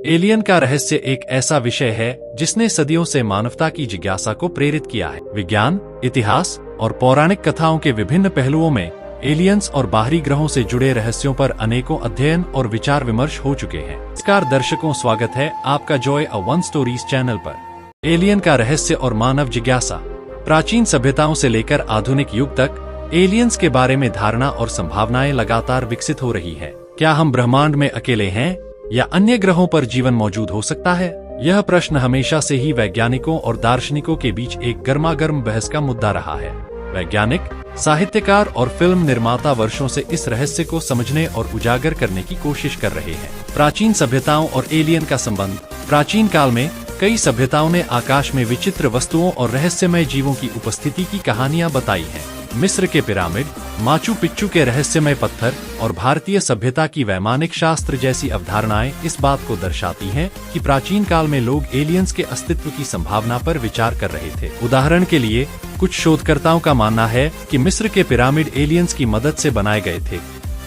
Alien का रहस्य एक ऐसा विषय है जिसने सदियों से मानवता की जिज्ञासा को प्रेरित किया है। विज्ञान, इतिहास और पौराणिक कथाओं के विभिन्न पहलुओं में एलियंस और बाहरी ग्रहों से जुड़े रहस्यों पर अनेकों अध्ययन और विचार विमर्श हो चुके हैं। नमस्कार दर्शकों, स्वागत है आपका Joy a one stories channel पर। एलियन का रहस्य और मानव जिज्ञासा। प्राचीन सभ्यताओं से लेकर आधुनिक युग तक एलियंस के बारे में धारणा और संभावनाएं लगातार विकसित हो रही है। क्या हम ब्रह्मांड में अकेले हैं या अन्य ग्रहों पर जीवन मौजूद हो सकता है? यह प्रश्न हमेशा से ही वैज्ञानिकों और दार्शनिकों के बीच एक गर्मागर्म बहस का मुद्दा रहा है। वैज्ञानिक, साहित्यकार और फिल्म निर्माता वर्षों से इस रहस्य को समझने और उजागर करने की कोशिश कर रहे हैं। प्राचीन सभ्यताओं और एलियन का संबंध। प्राचीन काल में कई सभ्यताओं ने आकाश में विचित्र वस्तुओं और रहस्यमय जीवों की उपस्थिति की कहानियां बताई हैं। मिस्र के पिरामिड, माचू पिच्चू के रहस्यमय पत्थर और भारतीय सभ्यता की वैमानिक शास्त्र जैसी अवधारणाएं इस बात को दर्शाती हैं कि प्राचीन काल में लोग एलियंस के अस्तित्व की संभावना पर विचार कर रहे थे। उदाहरण के लिए, कुछ शोधकर्ताओं का मानना है कि मिस्र के पिरामिड एलियंस की मदद से बनाए गए थे,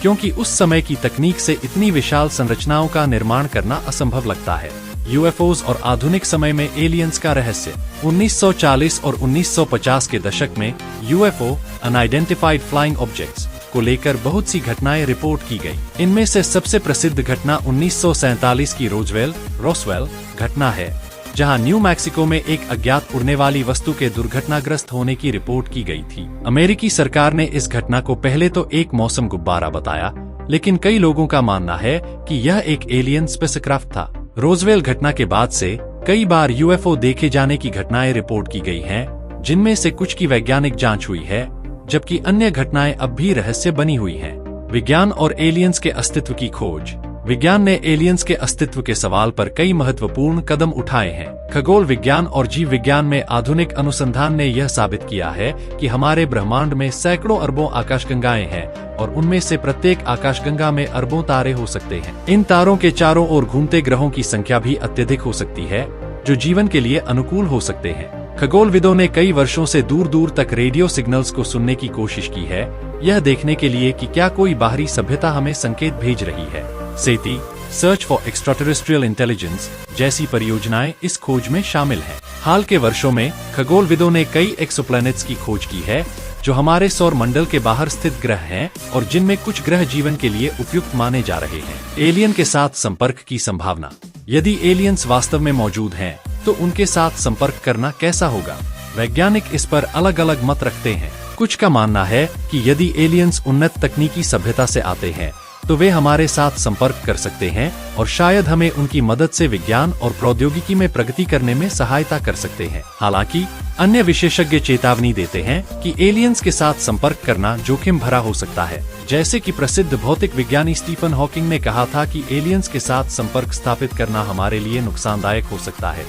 क्योंकि उस समय की तकनीक से इतनी विशाल संरचनाओं का निर्माण करना असंभव लगता है। यूएफओज और आधुनिक समय में एलियंस का रहस्य। 1940 और 1950 के दशक में यूएफओ अनआइडेंटिफाइड फ्लाइंग ऑब्जेक्ट्स को लेकर बहुत सी घटनाएं रिपोर्ट की गई। इनमें से सबसे प्रसिद्ध घटना 1947 की रोसवेल घटना है, जहां न्यू मैक्सिको में एक अज्ञात उड़ने वाली वस्तु के दुर्घटनाग्रस्त होने की रिपोर्ट की गई थी। अमेरिकी सरकार ने इस घटना को पहले तो एक मौसम गुब्बारा बताया, लेकिन कई लोगों का मानना है कि यह एक एलियन स्पेसक्राफ्ट था। रोजवेल घटना के बाद से कई बार यूएफओ देखे जाने की घटनाएं रिपोर्ट की गई हैं, जिनमें से कुछ की वैज्ञानिक जांच हुई है, जबकि अन्य घटनाएं अब भी रहस्य बनी हुई हैं। विज्ञान और एलियंस के अस्तित्व की खोज। विज्ञान ने एलियंस के अस्तित्व के सवाल पर कई महत्वपूर्ण कदम उठाए हैं। खगोल विज्ञान और जीव विज्ञान में आधुनिक अनुसंधान ने यह साबित किया है कि हमारे ब्रह्मांड में सैकड़ों अरबों आकाशगंगाएं हैं और उनमें से प्रत्येक आकाशगंगा में अरबों तारे हो सकते हैं। इन तारों के चारों ओर घूमते ग्रहों की संख्या भी अत्यधिक हो सकती है, जो जीवन के लिए अनुकूल हो सकते हैं। खगोलविदों ने कई वर्षों से दूर दूर तक रेडियो सिग्नल्स को सुनने की कोशिश की है, यह देखने के लिए कि क्या कोई बाहरी सभ्यता हमें संकेत भेज रही है। सेटी, सर्च फॉर एक्स्ट्राटेरेस्ट्रियल इंटेलिजेंस जैसी परियोजनाएं इस खोज में शामिल हैं। हाल के वर्षों में खगोलविदों ने कई एक्सोप्लैनेट्स की खोज की है, जो हमारे सौर मंडल के बाहर स्थित ग्रह हैं और जिनमें कुछ ग्रह जीवन के लिए उपयुक्त माने जा रहे हैं। एलियन के साथ संपर्क की संभावना। यदि एलियंस वास्तव में मौजूद हैं, तो उनके साथ संपर्क करना कैसा होगा? वैज्ञानिक इस पर अलग अलग मत रखते हैं। कुछ का मानना है कि यदि एलियंस उन्नत तकनीकी सभ्यता से आते हैं, तो वे हमारे साथ संपर्क कर सकते हैं और शायद हमें उनकी मदद से विज्ञान और प्रौद्योगिकी में प्रगति करने में सहायता कर सकते हैं। हालांकि अन्य विशेषज्ञ चेतावनी देते हैं कि एलियंस के साथ संपर्क करना जोखिम भरा हो सकता है। जैसे कि प्रसिद्ध भौतिक विज्ञानी स्टीफन हॉकिंग ने कहा था कि एलियंस के साथ संपर्क स्थापित करना हमारे लिए नुकसानदायक हो सकता है,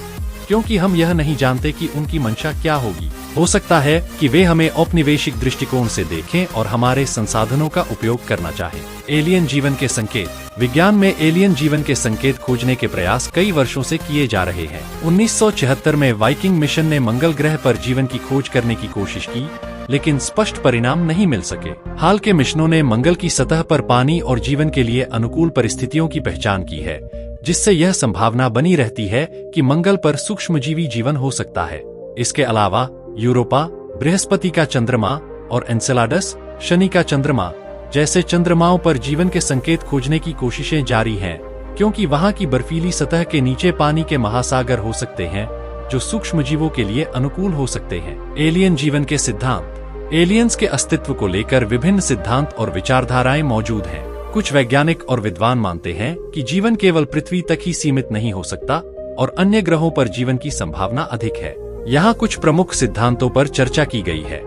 क्योंकि हम यह नहीं जानते कि उनकी मंशा क्या होगी। हो सकता है कि वे हमें औपनिवेशिक दृष्टिकोण से देखें और हमारे संसाधनों का उपयोग करना चाहें। एलियन जीवन के संकेत। विज्ञान में एलियन जीवन के संकेत खोजने के प्रयास कई वर्षों से किए जा रहे हैं। 1976 में वाइकिंग मिशन ने मंगल ग्रह पर जीवन की खोज करने की कोशिश की, लेकिन स्पष्ट परिणाम नहीं मिल सके। हाल के मिशनों ने मंगल की सतह पर पानी और जीवन के लिए अनुकूल परिस्थितियों की पहचान की है, जिससे यह संभावना बनी रहती है कि मंगल पर सूक्ष्मजीवी जीवन हो सकता है। इसके अलावा यूरोपा, बृहस्पति का चंद्रमा और एन्सेलाडस, शनि का चंद्रमा जैसे चंद्रमाओं पर जीवन के संकेत खोजने की कोशिशें जारी हैं, क्योंकि वहां की बर्फीली सतह के नीचे पानी के महासागर हो सकते हैं, जो सूक्ष्मजीवों के लिए अनुकूल हो सकते हैं। एलियन जीवन के सिद्धांत। एलियंस के अस्तित्व को लेकर विभिन्न सिद्धांत और विचारधाराएं मौजूद हैं। कुछ वैज्ञानिक और विद्वान मानते हैं कि जीवन केवल पृथ्वी तक ही सीमित नहीं हो सकता और अन्य ग्रहों पर जीवन की संभावना अधिक है। यहाँ कुछ प्रमुख सिद्धांतों पर चर्चा की गई है।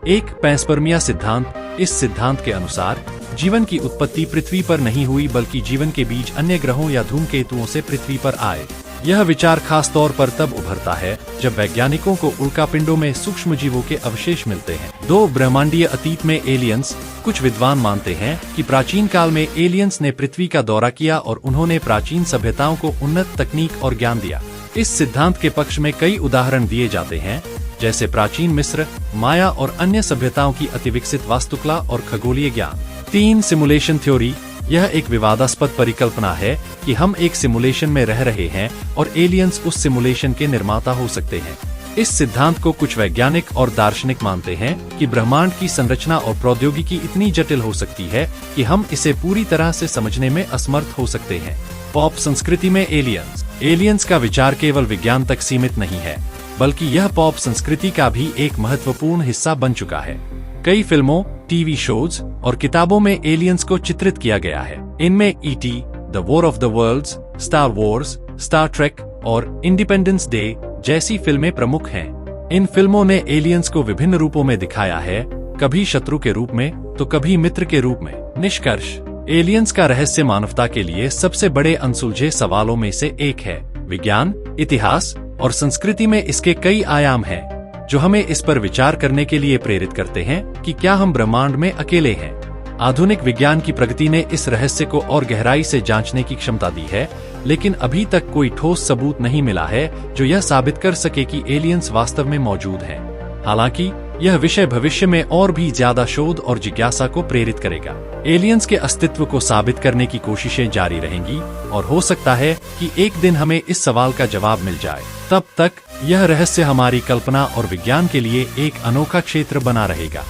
1. पैंसपर्मिया सिद्धांत। इस सिद्धांत के अनुसार जीवन की उत्पत्ति पृथ्वी पर नहीं हुई, बल्कि जीवन के बीज अन्य ग्रहों या धूमकेतुओं से पृथ्वी पर आए। यह विचार खास तौर पर तब उभरता है जब वैज्ञानिकों को उल्कापिंडों में सूक्ष्मजीवों के अवशेष मिलते हैं। 2. ब्रह्मांडीय अतीत में एलियंस। कुछ विद्वान मानते हैं कि प्राचीन काल में एलियंस ने पृथ्वी का दौरा किया और उन्होंने प्राचीन सभ्यताओं को उन्नत तकनीक और ज्ञान दिया। इस सिद्धांत के पक्ष में कई उदाहरण दिए जाते हैं, जैसे प्राचीन मिस्र, माया और अन्य सभ्यताओं की अतिविकसित वास्तुकला और खगोलीय ज्ञान। 3. Simulation theory. यह एक विवादास्पद परिकल्पना है कि हम एक सिमुलेशन में रह रहे हैं और एलियंस उस सिमुलेशन के निर्माता हो सकते हैं। इस सिद्धांत को कुछ वैज्ञानिक और दार्शनिक मानते हैं कि ब्रह्मांड की संरचना और प्रौद्योगिकी इतनी जटिल हो सकती है कि हम इसे पूरी तरह से समझने में असमर्थ हो सकते हैं। पॉप संस्कृति में एलियंस का विचार केवल विज्ञान तक सीमित नहीं है, बल्कि यह पॉप संस्कृति का भी एक महत्वपूर्ण हिस्सा बन चुका है। कई फिल्मों, टीवी शोज और किताबों में एलियंस को चित्रित किया गया है। इनमें E.T., the war of the worlds, star wars, star trek और इंडिपेंडेंस डे जैसी फिल्में प्रमुख हैं। इन फिल्मों ने एलियंस को विभिन्न रूपों में दिखाया है, कभी शत्रु के रूप में तो कभी मित्र के रूप में। निष्कर्ष, एलियंस का रहस्य मानवता के लिए सबसे बड़े अनसुलझे सवालों में से एक है। विज्ञान, इतिहास और संस्कृति में इसके कई आयाम हैं, जो हमें इस पर विचार करने के लिए प्रेरित करते हैं कि क्या हम ब्रह्मांड में अकेले हैं। आधुनिक विज्ञान की प्रगति ने इस रहस्य को और गहराई से जांचने की क्षमता दी है, लेकिन अभी तक कोई ठोस सबूत नहीं मिला है जो यह साबित कर सके कि एलियंस वास्तव में मौजूद हैं। हालांकि यह विषय भविष्य में और भी ज्यादा शोध और जिज्ञासा को प्रेरित करेगा। एलियंस के अस्तित्व को साबित करने की कोशिशें जारी रहेंगी और हो सकता है कि एक दिन हमें इस सवाल का जवाब मिल जाए। तब तक यह रहस्य हमारी कल्पना और विज्ञान के लिए एक अनोखा क्षेत्र बना रहेगा।